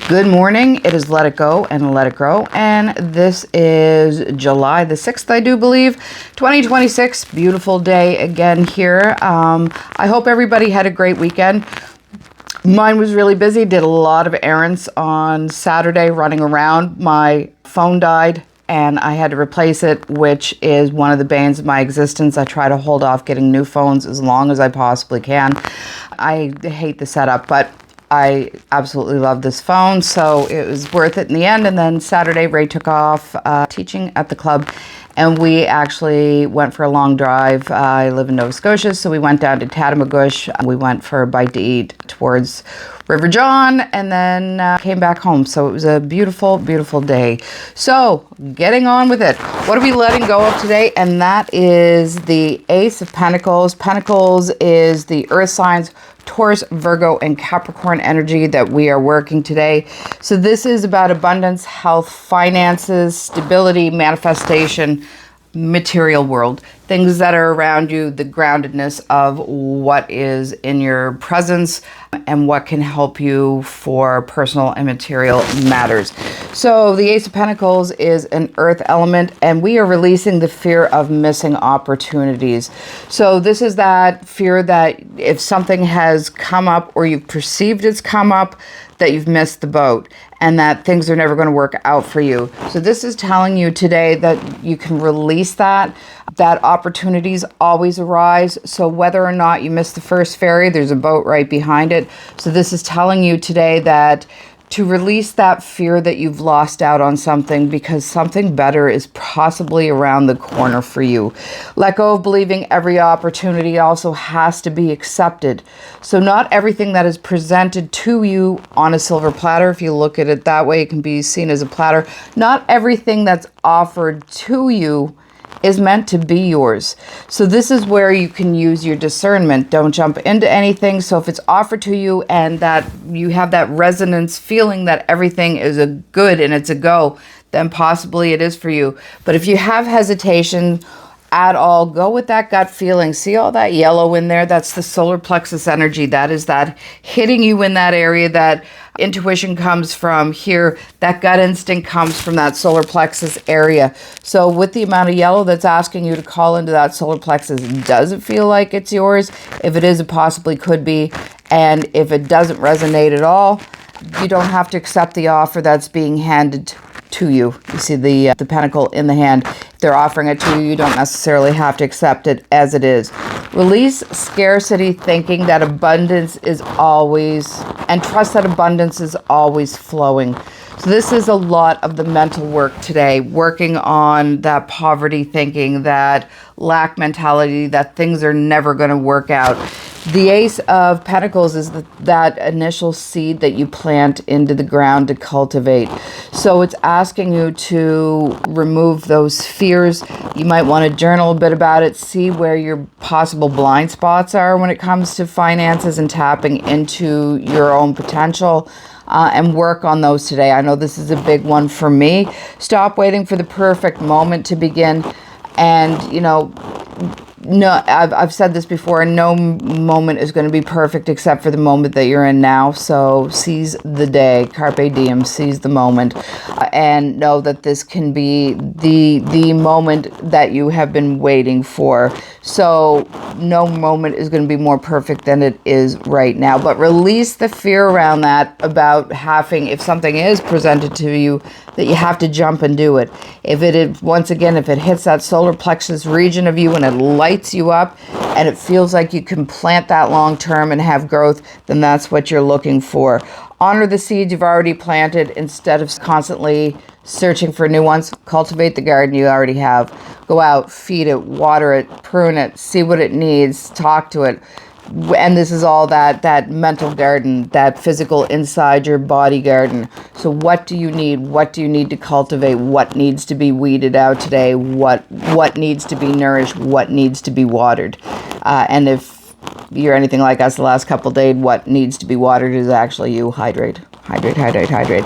Good morning. It is Let It Go and Let It Grow. And this is July the 6th, I do believe, 2026. Beautiful day again here. I hope everybody had a great weekend. Mine was really busy. Did a lot of errands on Saturday running around. My phone died and I had to replace it, which is one of the banes of my existence. I try to hold off getting new phones as long as I possibly can. I hate the setup, but I absolutely love this phone, so it was worth it in the end. And then Saturday, Ray took off teaching at the club, and we actually went for a long drive. I live in Nova Scotia, so we went down to Tatamagouche. We went for a bite to eat towards River John, and then came back home. So it was a beautiful, beautiful day. So getting on with it. What are we letting go of today? And that is the Ace of Pentacles. Pentacles is the earth signs, Taurus, Virgo, and Capricorn energy that we are working today. So this is about abundance, health, finances, stability, manifestation, material world, things that are around you, the groundedness of what is in your presence and what can help you for personal and material matters. So the Ace of Pentacles is an earth element, and we are releasing the fear of missing opportunities. So this is that fear that if something has come up or you've perceived it's come up, that you've missed the boat and that things are never going to work out for you. So this is telling you today that you can release that opportunities always arise. So whether or not you miss the first ferry, there's a boat right behind it. So this is telling you today that to release that fear that you've lost out on something, because something better is possibly around the corner for you. Let go of believing every opportunity also has to be accepted. So not everything that is presented to you on a silver platter, if you look at it that way, it can be seen as a platter. Not everything that's offered to you is meant to be yours. So this is where you can use your discernment. Don't jump into anything. So if it's offered to you and that you have that resonance feeling that everything is a good and it's a go, then possibly it is for you. But if you have hesitation at all, go with that gut feeling. See all that yellow in there? That's the solar plexus energy. That is that hitting you in that area. That intuition comes from here. That gut instinct comes from that solar plexus area. So with the amount of yellow that's asking you to call into that solar plexus, does it feel like it's yours? If it is, it possibly could be. And if it doesn't resonate at all, you don't have to accept the offer that's being handed to you. You see the pentacle in the hand. If they're offering it to you, you don't necessarily have to accept it as it is. Release scarcity thinking that abundance is always, and trust that abundance is always flowing. So this is a lot of the mental work today, working on that poverty thinking, that lack mentality, that things are never going to work out. The Ace of Pentacles is that initial seed that you plant into the ground to cultivate. So it's asking you to remove those fears. You might want to journal a bit about it, see where your possible blind spots are when it comes to finances and tapping into your own potential. And work on those today. I know this is a big one for me. Stop waiting for the perfect moment to begin. And, you know, no, I've said this before, no moment is going to be perfect except for the moment that you're in now. So seize the day, carpe diem, seize the moment, and know that this can be the moment that you have been waiting for. So no moment is going to be more perfect than it is right now. But release the fear around that, about having, if something is presented to you, that you have to jump and do it. If it is, once again, if it hits that solar plexus region of you and it lights you up and it feels like you can plant that long term and have growth, then that's what you're looking for. Honor the seeds you've already planted instead of constantly searching for new ones. Cultivate the garden you already have. Go out, feed it, water it, prune it, see what it needs, talk to it. And this is all that mental garden, that physical inside your body garden. So what do you need? What do you need to cultivate? What needs to be weeded out today? What needs to be nourished? What needs to be watered? And if you're anything like us the last couple of days, what needs to be watered is actually you. Hydrate. Hydrate, hydrate, hydrate.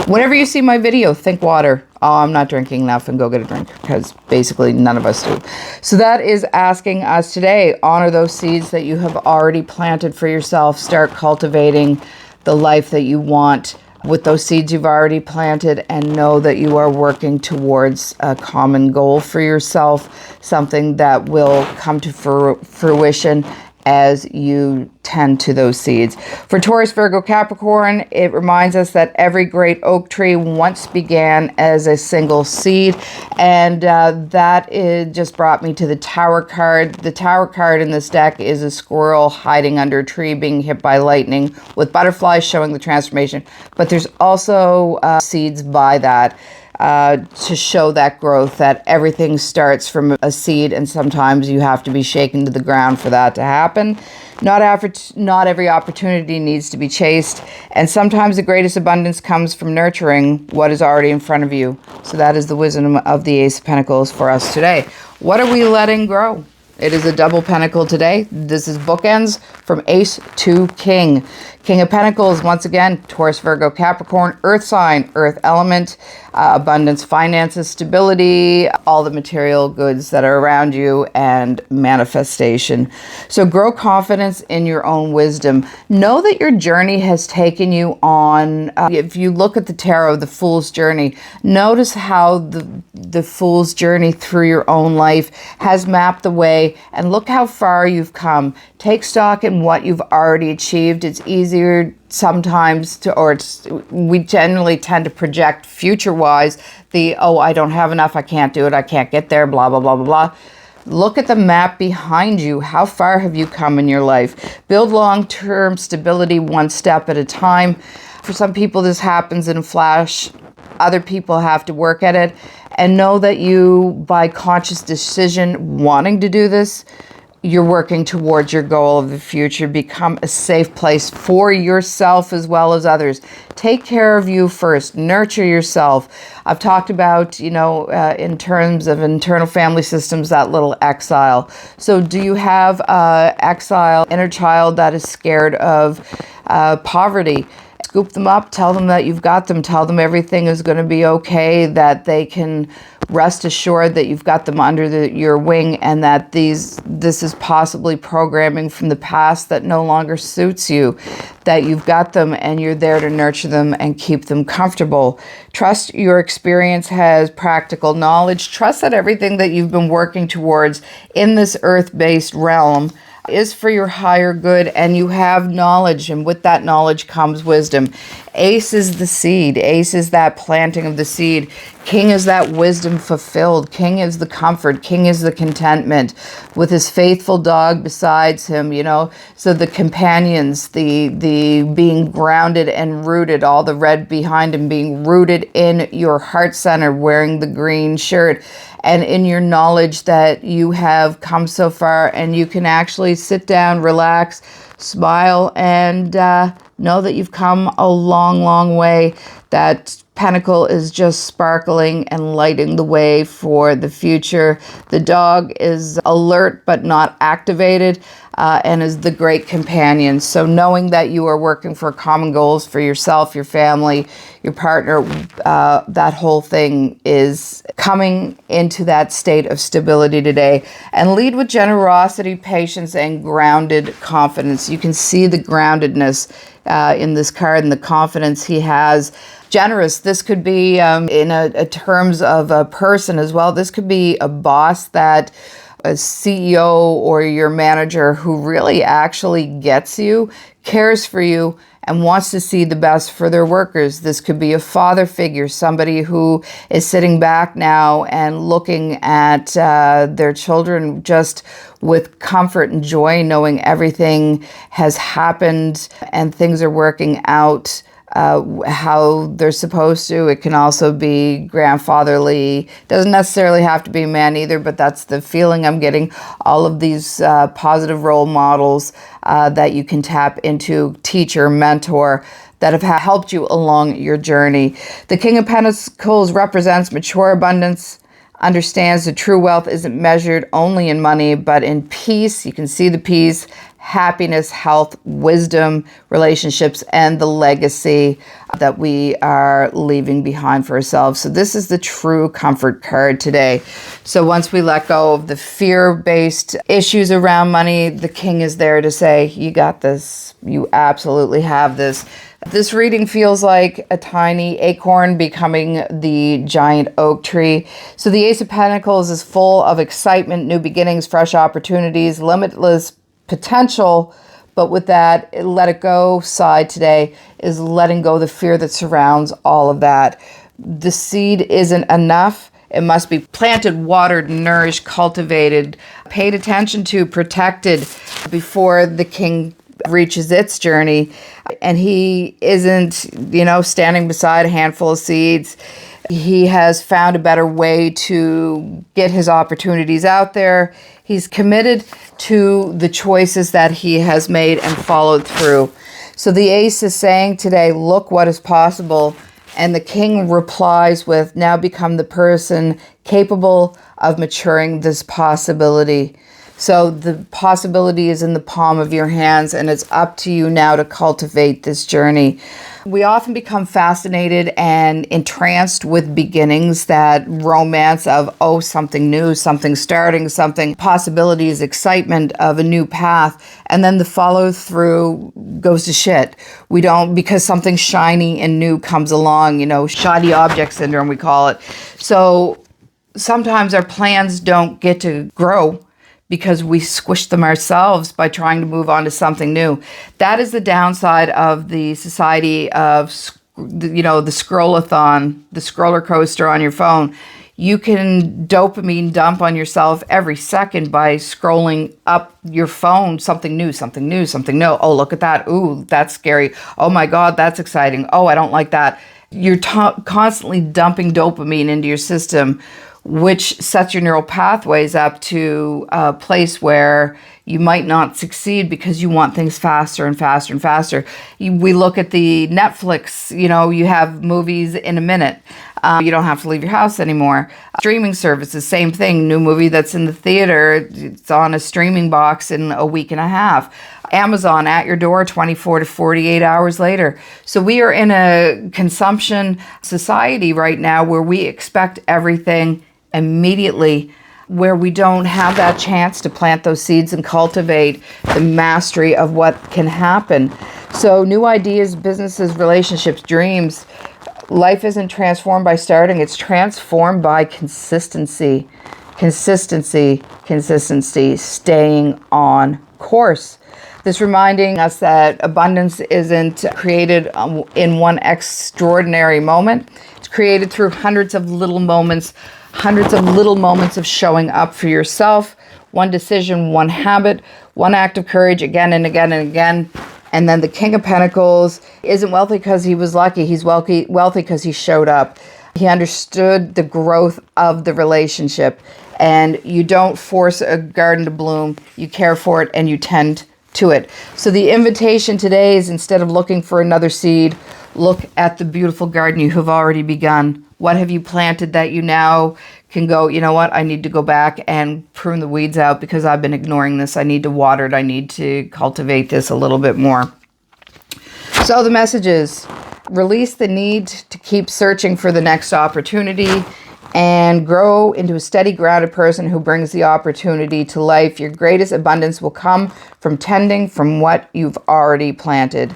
Whenever you see my video, think water. Oh, I'm not drinking enough, and go get a drink, because basically none of us do. So that is asking us today, honor those seeds that you have already planted for yourself. Start cultivating the life that you want. with those seeds you've already planted, and know that you are working towards a common goal for yourself, something that will come to fruition as you tend to those seeds. For Taurus, Virgo, Capricorn, it reminds us that every great oak tree once began as a single seed, and that just brought me to the Tower card. The Tower card in this deck is a squirrel hiding under a tree being hit by lightning, with butterflies showing the transformation, but there's also seeds by that. To show that growth, that everything starts from a seed, and sometimes you have to be shaken to the ground for that to happen. Not every opportunity needs to be chased, and sometimes the greatest abundance comes from nurturing what is already in front of you. So that is the wisdom of the Ace of Pentacles for us today. What are we letting grow? It is a double pentacle today. This is bookends from Ace to King. King of Pentacles, once again, Taurus, Virgo, Capricorn, Earth sign, Earth element, abundance, finances, stability, all the material goods that are around you, and manifestation. So grow confidence in your own wisdom. Know that your journey has taken you on, if you look at the tarot, the Fool's journey, notice how the Fool's journey through your own life has mapped the way, and look how far you've come. Take stock in what you've already achieved. It's easier sometimes we generally tend to project future-wise oh, I don't have enough, I can't do it, I can't get there, blah, blah, blah, blah, blah. Look at the map behind you. How far have you come in your life? Build long-term stability one step at a time. For some people, this happens in a flash. Other people have to work at it. And know that you, by conscious decision, wanting to do this, you're working towards your goal of the future. Become a safe place for yourself as well as others. Take care of you first. Nurture yourself. I've talked about, in terms of internal family systems, that little exile. So do you have exile, inner child that is scared of poverty? Scoop them up, tell them that you've got them, tell them everything is going to be okay, that they can rest assured that you've got them under your wing, and that this is possibly programming from the past that no longer suits you, that you've got them and you're there to nurture them and keep them comfortable. Trust your experience has practical knowledge. Trust that everything that you've been working towards in this earth-based realm is for your higher good, and you have knowledge, and with that knowledge comes wisdom. Ace is the seed. Ace is that planting of the seed. King is that wisdom fulfilled. King is the comfort. King is the contentment with his faithful dog besides him, so the companions, the being grounded and rooted, all the red behind him, being rooted in your heart center, wearing the green shirt, and in your knowledge that you have come so far, and you can actually sit down, relax, smile, and know that you've come a long, long way. That pentacle is just sparkling and lighting the way for the future. The dog is alert but not activated, and is the great companion. So knowing that you are working for common goals for yourself, your family, your partner, that whole thing is coming into that state of stability today. And lead with generosity, patience, and grounded confidence. You can see the groundedness in this card and the confidence he has. Generous, this could be in a terms of a person as well. This could be a boss, that a CEO or your manager who really actually gets you, cares for you, and wants to see the best for their workers. This could be a father figure, somebody who is sitting back now and looking at their children just with comfort and joy, knowing everything has happened and things are working out how they're supposed to. It can also be grandfatherly. Doesn't necessarily have to be a man either, but that's the feeling I'm getting. All of these positive role models that you can tap into, teacher, mentor, that have helped you along your journey. The King of Pentacles represents mature abundance, understands that true wealth isn't measured only in money, but in peace. You can see the peace, happiness, health, wisdom, relationships, and the legacy that we are leaving behind for ourselves. So this is the true comfort card today. So once we let go of the fear-based issues around money, the king is there to say, you got this. You absolutely have this. This reading feels like a tiny acorn becoming the giant oak tree. So the Ace of Pentacles is full of excitement, new beginnings, fresh opportunities, limitless potential. But with that let it go side today is letting go the fear that surrounds all of that. The seed isn't enough. It must be planted, watered, nourished, cultivated, paid attention to, protected before the king reaches its journey. And he isn't, standing beside a handful of seeds. He has found a better way to get his opportunities out there. He's committed to the choices that he has made and followed through. So the ace is saying today, look what is possible. And the king replies with, now become the person capable of maturing this possibility. So the possibility is in the palm of your hands, and it's up to you now to cultivate this journey. We often become fascinated and entranced with beginnings, that romance of, something new, something starting, something, possibilities, excitement of a new path. And then the follow through goes to shit. We don't, because something shiny and new comes along, shiny object syndrome, we call it. So sometimes our plans don't get to grow because we squish them ourselves by trying to move on to something new. That is the downside of the society of, the scrollathon, the scroller coaster on your phone. You can dopamine dump on yourself every second by scrolling up your phone, something new, something new, something new. Oh, look at that. Ooh, that's scary. Oh my God, that's exciting. Oh, I don't like that. You're constantly dumping dopamine into your system, which sets your neural pathways up to a place where you might not succeed because you want things faster and faster and faster. We look at the Netflix, you have movies in a minute. You don't have to leave your house anymore. Streaming services, same thing. New movie that's in the theater, it's on a streaming box in a week and a half. Amazon at your door 24 to 48 hours later. So we are in a consumption society right now where we expect everything immediately, where we don't have that chance to plant those seeds and cultivate the mastery of what can happen. So new ideas, businesses, relationships, dreams. Life isn't transformed by starting, it's transformed by consistency. Consistency, staying on course. This reminding us that abundance isn't created in one extraordinary moment. It's created through hundreds of little moments of showing up for yourself. One decision, one habit, one act of courage again and again and again. And then the King of Pentacles isn't wealthy because he was lucky. He's wealthy because he showed up. He understood the growth of the relationship. And you don't force a garden to bloom. You care for it and you tend to it. So the invitation today is, instead of looking for another seed, look at the beautiful garden you have already begun. What have you planted that you now can go, you know what, I need to go back and prune the weeds out because I've been ignoring this. I need to water it. I need to cultivate this a little bit more. So the message is, release the need to keep searching for the next opportunity and grow into a steady, grounded person who brings the opportunity to life. Your greatest abundance will come from tending from what you've already planted.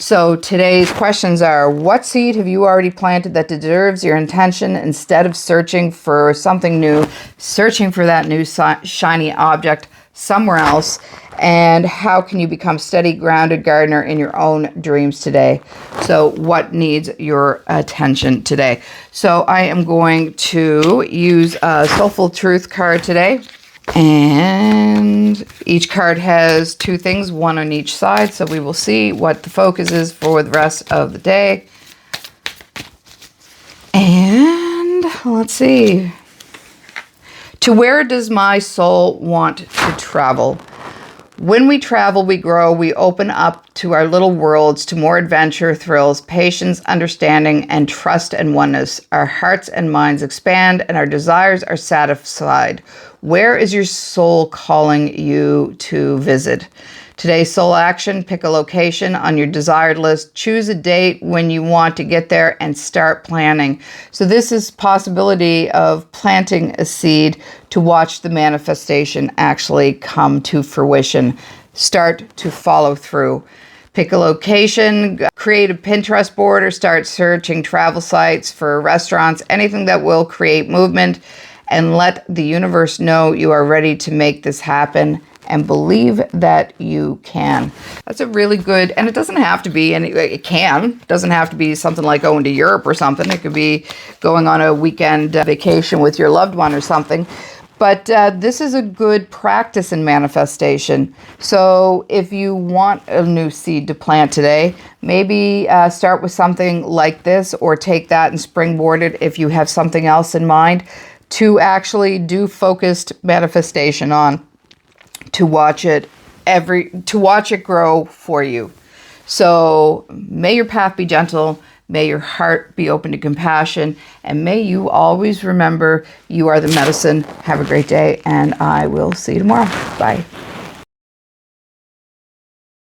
So today's questions are, what seed have you already planted that deserves your intention instead of searching for something new, searching for that new shiny object somewhere else? And how can you become steady, grounded gardener in your own dreams today? So what needs your attention today? So I am going to use a Soulful Truth card today. And each card has two things, one on each side. So we will see what the focus is for the rest of the day. And let's see. To where does my soul want to travel? When we travel, we grow, we open up to our little worlds, to more adventure, thrills, patience, understanding, and trust and oneness. Our hearts and minds expand, and our desires are satisfied. Where is your soul calling you to visit? Today's soul action, pick a location on your desired list, choose a date when you want to get there, and start planning. So this is possibility of planting a seed to watch the manifestation actually come to fruition. Start to follow through. Pick a location, create a Pinterest board, or start searching travel sites for restaurants, anything that will create movement, and let the universe know you are ready to make this happen and believe that you can. That's a really good, and it doesn't have to be, and it doesn't have to be something like going to Europe or something. It could be going on a weekend vacation with your loved one or something. But this is a good practice in manifestation. So if you want a new seed to plant today, maybe start with something like this, or take that and springboard it if you have something else in mind to actually do focused manifestation on, to watch it grow for you. So may your path be gentle, may your heart be open to compassion, and may you always remember you are the medicine. Have a great day, and I will see you tomorrow. Bye.